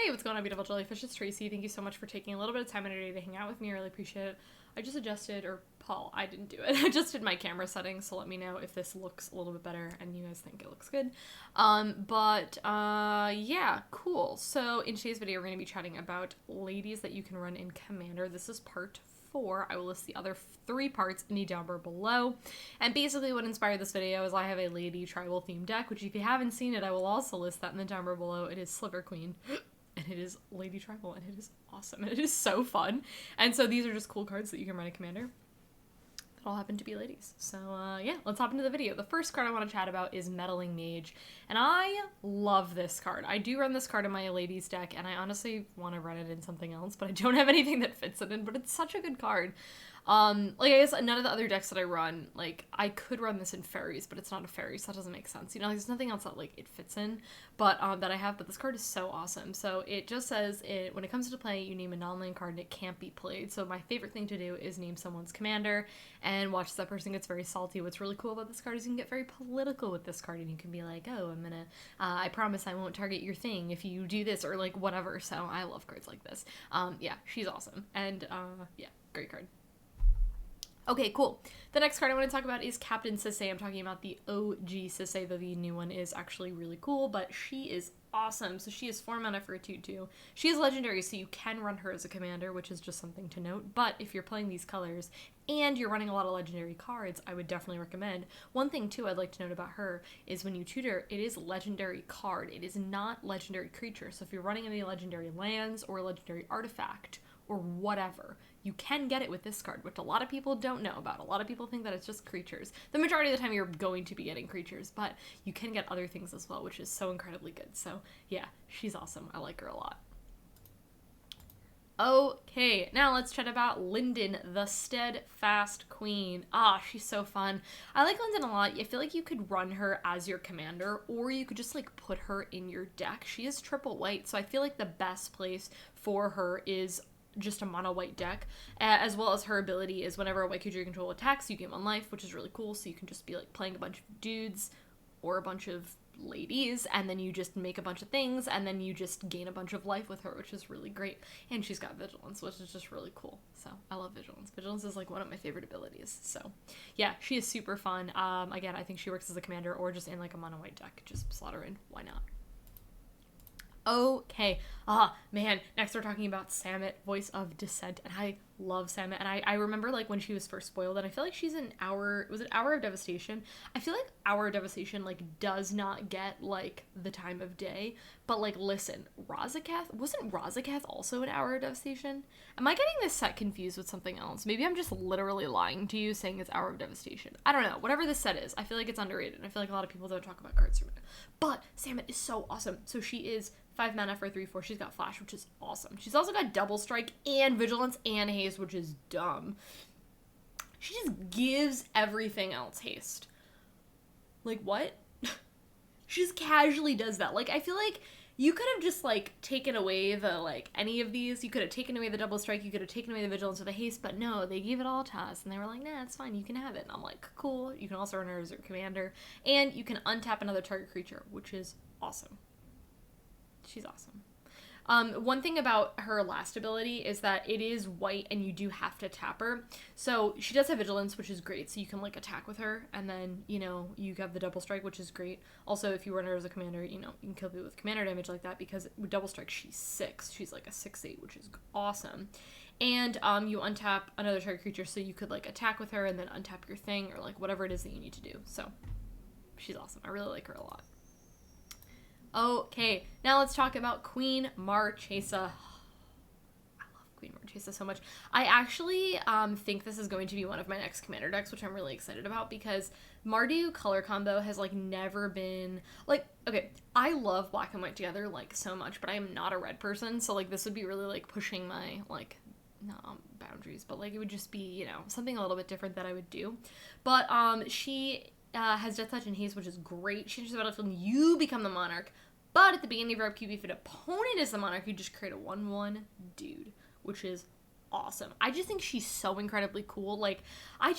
Hey, what's going on, beautiful jellyfish? It's Tracy. Thank you so much for taking a little bit of time in your day to hang out with me. I really appreciate it. I just adjusted, or Paul, I didn't do it. I adjusted my camera settings, so let me know if this looks a little bit better and you guys think it looks good. Yeah, cool. So in today's video, we're going to be chatting about ladies that you can run in Commander. This is part 4. I will list the other 3 parts in the down bar below. And basically what inspired this video is I have a lady tribal themed deck, which if you haven't seen it, I will also list that in the down bar below. It is Sliver Queen. And it is Lady Tribal, and it is awesome, and it is so fun. And so these are just cool cards that you can run a Commander that all happen to be ladies. So yeah, let's hop into the video. The first card I want to chat about is Meddling Mage, and I love this card. I do run this card in my ladies deck, and I honestly want to run it in something else, but I don't have anything that fits it in, but it's such a good card. I guess none of the other decks that I run, like, I could run this in fairies, but it's not a fairy, so that doesn't make sense. You know, there's nothing else that, like, it fits in, but, that I have, but this card is so awesome. So it just says, when it comes to play, you name a non-land card and it can't be played. So my favorite thing to do is name someone's commander and watch that person gets very salty. What's really cool about this card is you can get very political with this card, and you can be like, oh, I promise I won't target your thing if you do this, or, like, whatever. So I love cards like this. Yeah, she's awesome. And, yeah, great card. Okay, cool. The next card I want to talk about is Captain Sisay. I'm talking about the OG Sisay, though the new one is actually really cool, but she is awesome. So she is 4 mana for a 2/2. She is legendary, so you can run her as a commander, which is just something to note. But if you're playing these colors and you're running a lot of legendary cards, I would definitely recommend. One thing, too, I'd like to note about her is when you tutor, it is legendary card. It is not legendary creature. So if you're running any legendary lands or legendary artifact or whatever, you can get it with this card, which a lot of people don't know about. A lot of people think that it's just creatures. The majority of the time you're going to be getting creatures, but you can get other things as well, which is so incredibly good. So yeah, she's awesome. I like her a lot. Okay, now let's chat about Linden, the Steadfast Queen. Ah, she's so fun. I like Linden a lot. I feel like you could run her as your commander, or you could just, like, put her in your deck. She is triple white, so I feel like the best place for her is just a mono white deck, as well as her ability is whenever a white creature you control attacks, you gain 1 life, which is really cool. So you can just be, like, playing a bunch of dudes or a bunch of ladies, and then you just make a bunch of things, and then you just gain a bunch of life with her, which is really great. And she's got Vigilance, which is just really cool. So I love Vigilance. Vigilance is, like, one of my favorite abilities. So yeah, she is super fun. Again, I think she works as a commander or just in, like, a mono white deck. Just slot her in. Why not? Okay, man, next we're talking about Sammut, voice of Dissent, and I love Sammut, and I remember, like, when she was first spoiled, and I feel like she's in was it Hour of Devastation? I feel like Hour of Devastation, like, does not get, like, the time of day, but, like, listen, wasn't Razakath also in Hour of Devastation? Am I getting this set confused with something else? Maybe I'm just literally lying to you saying it's Hour of Devastation. I don't know, whatever this set is, I feel like it's underrated, and I feel like a lot of people don't talk about cards from it, but Sammut is so awesome. So she is 5 mana for 3/4. She's got Flash, which is awesome. She's also got Double Strike and Vigilance and Haste, which is dumb. She just gives everything else haste. Like, what? She just casually does that. Like, I feel like you could have just, like, taken away the, like, any of these. You could have taken away the Double Strike. You could have taken away the Vigilance or the Haste. But no, they gave it all to us. And they were like, nah, it's fine. You can have it. And I'm like, cool. You can also run her as your commander. And you can untap another target creature, which is awesome. She's awesome. One thing about her last ability is that it is white and you do have to tap her. So she does have Vigilance, which is great. So you can, like, attack with her, and then, you know, you have the Double Strike, which is great. Also, if you run her as a commander, you know, you can kill people with commander damage like that, because with Double Strike, she's 6. She's like a 6/8, which is awesome. And you untap another target creature, so you could, like, attack with her and then untap your thing, or, like, whatever it is that you need to do. So she's awesome. I really like her a lot. Okay, now let's talk about Queen Marchesa. I love Queen Marchesa so much. I actually think this is going to be one of my next commander decks, which I'm really excited about, because Mardu color combo has, like, never been, like, okay, I love black and white together, like, so much, but I am not a red person, so, like, this would be really, like, pushing my, like, not boundaries, but, like, it would just be, you know, something a little bit different that I would do. But she has Death Touch and Haste, which is great. She enters the battlefield and you become the monarch. But at the beginning of your upkeep, if an opponent is the monarch, you just create a 1/1 dude, which is awesome. I just think she's so incredibly cool. Like, I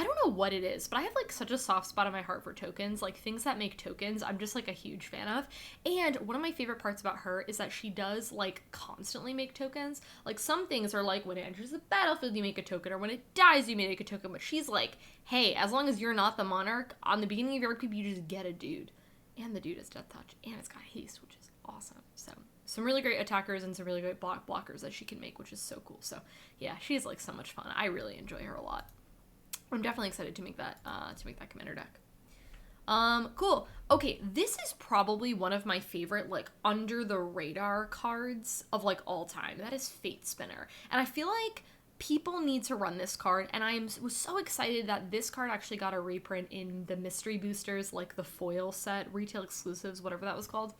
I don't know what it is, but I have like such a soft spot in my heart for tokens. Like things that make tokens, I'm just like a huge fan of. And one of my favorite parts about her is that she does like constantly make tokens. Like some things are like when it enters the battlefield, you make a token, or when it dies, you make a token. But she's like, hey, as long as you're not the monarch, on the beginning of your upkeep, you just get a dude. And the dude has Death Touch, and it's got haste, which is awesome. So some really great attackers and some really great blockers that she can make, which is so cool. So yeah, she's like so much fun. I really enjoy her a lot. I'm definitely excited to make that commander deck. Cool. Okay, this is probably one of my favorite, like, under the radar cards of, like, all time. That is Fatespinner. And I feel like people need to run this card, and was so excited that this card actually got a reprint in the mystery boosters, like the foil set, retail exclusives, whatever that was called.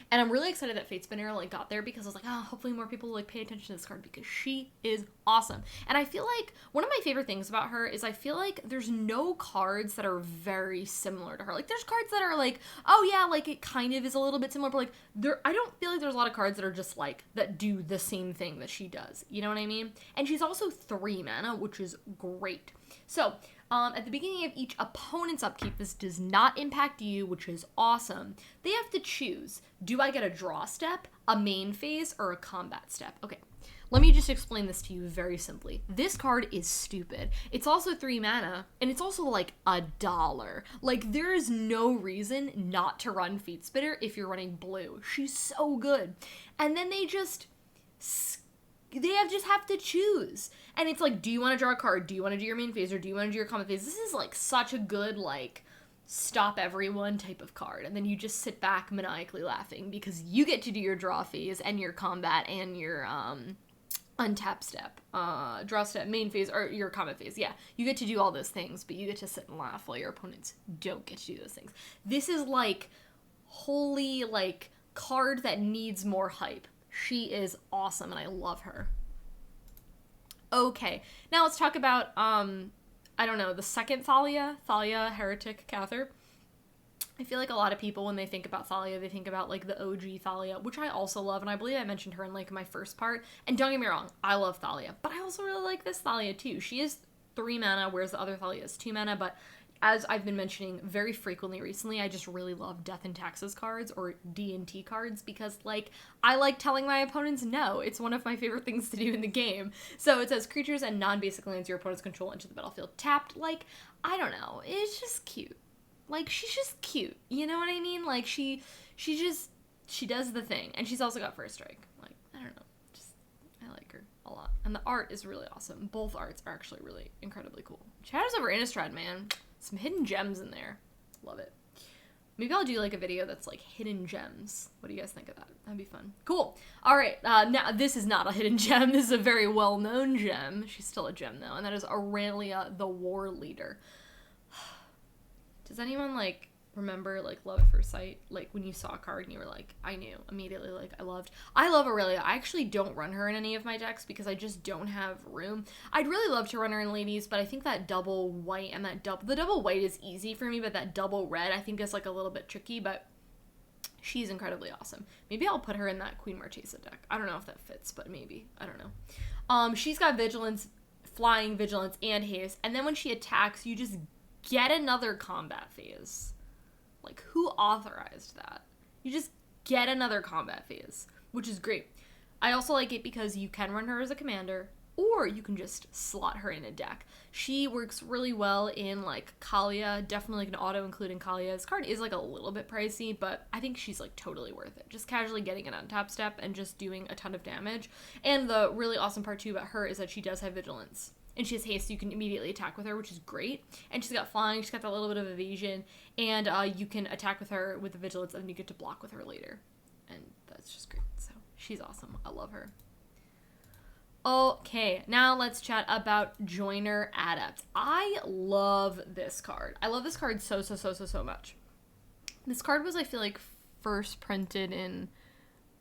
And I'm really excited that Fatespinner like got there because I was like, oh, hopefully more people like pay attention to this card because she is awesome. And I feel like one of my favorite things about her is I feel like there's no cards that are very similar to her. Like there's cards that are like, oh yeah, like it kind of is a little bit similar, but like I don't feel like there's a lot of cards that are just like that do the same thing that she does. You know what I mean? And she's also 3 mana, which is great. So, at the beginning of each opponent's upkeep, this does not impact you, which is awesome. They have to choose, do I get a draw step, a main phase, or a combat step? Okay, let me just explain this to you very simply. This card is stupid. It's also 3 mana, and it's also like $1. Like, there is no reason not to run Fatespinner if you're running blue. She's so good. And then they just have to choose. And it's like, do you want to draw a card? Do you want to do your main phase? Or do you want to do your combat phase? This is like such a good, like, stop everyone type of card. And then you just sit back maniacally laughing because you get to do your draw phase and your combat and your untap step, draw step, main phase, or your combat phase. Yeah, you get to do all those things, but you get to sit and laugh while your opponents don't get to do those things. This is like holy, like, card that needs more hype. She is awesome, and I love her. Okay, now let's talk about, I don't know, the second Thalia, Heretic Cather. I feel like a lot of people, when they think about Thalia, they think about, like, the OG Thalia, which I also love, and I believe I mentioned her in, like, my first part. And don't get me wrong, I love Thalia, but I also really like this Thalia, too. She is 3 mana, whereas the other Thalia is 2 mana, but as I've been mentioning very frequently recently, I just really love Death and Taxes cards, or D&T cards, because, like, I like telling my opponents no. It's one of my favorite things to do in the game. So it says, creatures and non-basic lands your opponents control enter the battlefield tapped. Like, I don't know. It's just cute. Like, she's just cute. You know what I mean? Like, she does the thing. And she's also got first strike. Like, I don't know. Just, I like her a lot. And the art is really awesome. Both arts are actually really incredibly cool. Shadows over Innistrad, man. Some hidden gems in there. Love it. Maybe I'll do like a video that's like hidden gems. What do you guys think of that? That'd be fun. Cool. All right. Now this is not a hidden gem. This is a very well-known gem. She's still a gem though, and that is Aurelia, the Warleader. Does anyone like remember like love at first sight? Like when you saw a card and you were like, I knew immediately. Like I love Aurelia. I actually don't run her in any of my decks because I just don't have room. I'd really love to run her in ladies, but I think that double white and the double white is easy for me, but that double red I think is like a little bit tricky. But she's incredibly awesome. Maybe I'll put her in that Queen Marchesa deck. I don't know if that fits, but maybe. I don't know. She's got vigilance, flying, vigilance, and haste, and then when she attacks, you just get another combat phase. Like, who authorized that? You just get another combat phase, which is great. I also like it because you can run her as a commander, or you can just slot her in a deck. She works really well in, like, Thalia. Definitely can auto-include in Thalia. This card is, like, a little bit pricey, but I think she's, like, totally worth it. Just casually getting an untap step and just doing a ton of damage. And the really awesome part, too, about her is that she does have vigilance. And she has haste, so you can immediately attack with her, which is great. And she's got flying, she's got that little bit of evasion, and you can attack with her with the vigilance, and then you get to block with her later. And that's just great. So, she's awesome. I love her. Okay, now let's chat about Joyner Adapt. I love this card. I love this card so much. This card was, I feel like, first printed in...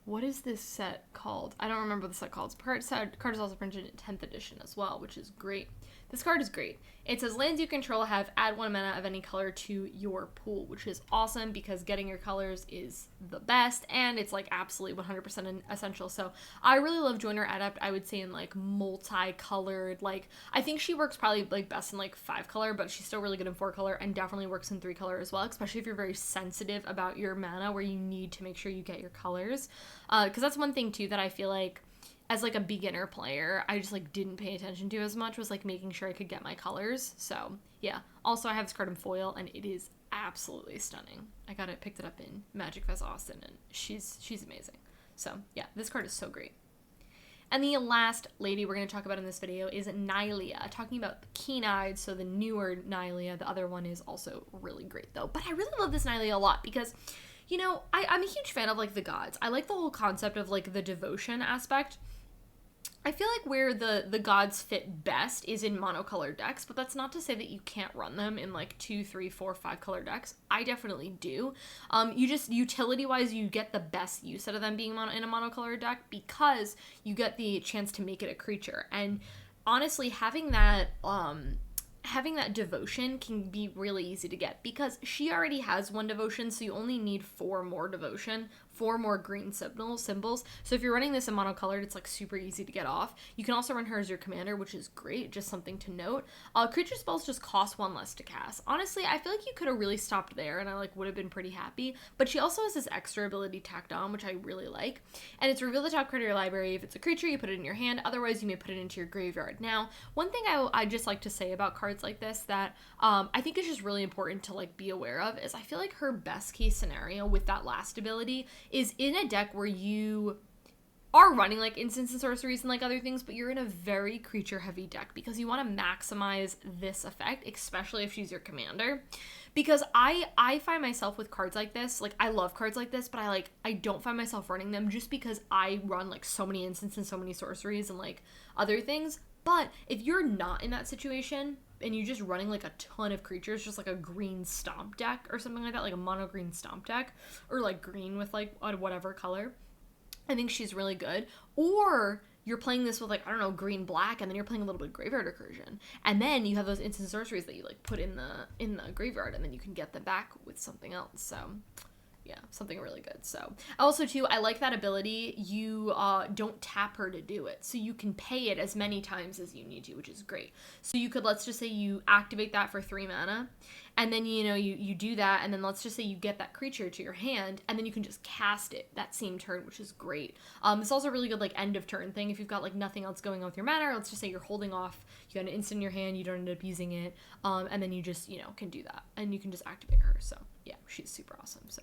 What is this set called? I don't remember the set called. Card is also printed in 10th edition as well, which is great. This card is great. It says lands you control have add 1 mana of any color to your pool, which is awesome because getting your colors is the best, and it's like absolutely 100% essential. So I really love Joyner Adapt, I would say in like multicolored, like I think she works probably like best in like 5 color, but she's still really good in 4 color and definitely works in 3 color as well, especially if you're very sensitive about your mana where you need to make sure you get your colors. Because that's one thing too that I feel like as like a beginner player, I just like didn't pay attention to as much, was like making sure I could get my colors. So yeah. Also, I have this card in foil and it is absolutely stunning. I picked it up in Magic Fest Austin and she's amazing. So yeah, this card is so great. And the last lady we're going to talk about in this video is Nylea, talking about the keen-eyed, so the newer Nylea. The other one is also really great though. But I really love this Nylea a lot because, you know, I'm a huge fan of like the gods. I like the whole concept of like the devotion aspect. I feel like where the gods fit best is in monocolored decks, but that's not to say that you can't run them in like 2, 3, 4, 5 color decks. I definitely do. You just, utility-wise, you get the best use out of them being in a monocolored deck because you get the chance to make it a creature. And honestly, having that devotion can be really easy to get because she already has 1 devotion, so you only need 4 more devotion, 4 more green symbols. So if you're running this in monocolored, it's like super easy to get off. You can also run her as your commander, which is great, just something to note. Creature spells just cost 1 less to cast. Honestly, I feel like you could have really stopped there and I like would have been pretty happy, but she also has this extra ability tacked on, which I really like. And it's reveal the top card of your library. If it's a creature, you put it in your hand. Otherwise, you may put it into your graveyard. Now, one thing I just like to say about cards like this that I think is just really important to like be aware of is I feel like her best case scenario with that last ability is in a deck where you are running like instants and sorceries and like other things, but you're in a very creature heavy deck because you want to maximize this effect, especially if she's your commander. Because I find myself with cards like this, like I love cards like this, but I don't find myself running them just because I run like so many instants and so many sorceries and like other things. But if you're not in that situation and you're just running like a ton of creatures, just like a green stomp deck or something like that, like a mono green stomp deck, or like green with like whatever color, I think she's really good. Or you're playing this with like, I don't know, green black, and then you're playing a little bit of graveyard recursion, and then you have those instant sorceries that you like put in the graveyard, and then you can get them back with something else. So yeah, something really good. So also too, I like that ability. You don't tap her to do it, so you can pay it as many times as you need to, which is great. So you could, let's just say you activate that for 3 mana, and then you do that, and then let's just say you get that creature to your hand, and then you can just cast it that same turn, which is great. It's also a really good like end of turn thing if you've got like nothing else going on with your mana, or let's just say you're holding off, you got an instant in your hand, you don't end up using it, and then you just can do that, and you can just activate her. So yeah, she's super awesome. So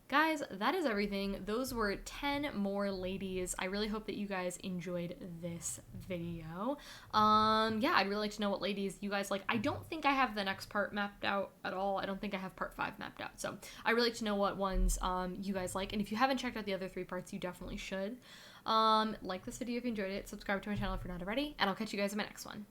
guys, that is everything. Those were 10 more ladies. I really hope that you guys enjoyed this video. Yeah, I'd really like to know what ladies you guys like. I don't think I have the next part mapped out at all. I don't think I have part 5 mapped out. So I'd really like to know what ones you guys like. And if you haven't checked out the other 3 parts, you definitely should. Like this video if you enjoyed it. Subscribe to my channel if you're not already. And I'll catch you guys in my next one.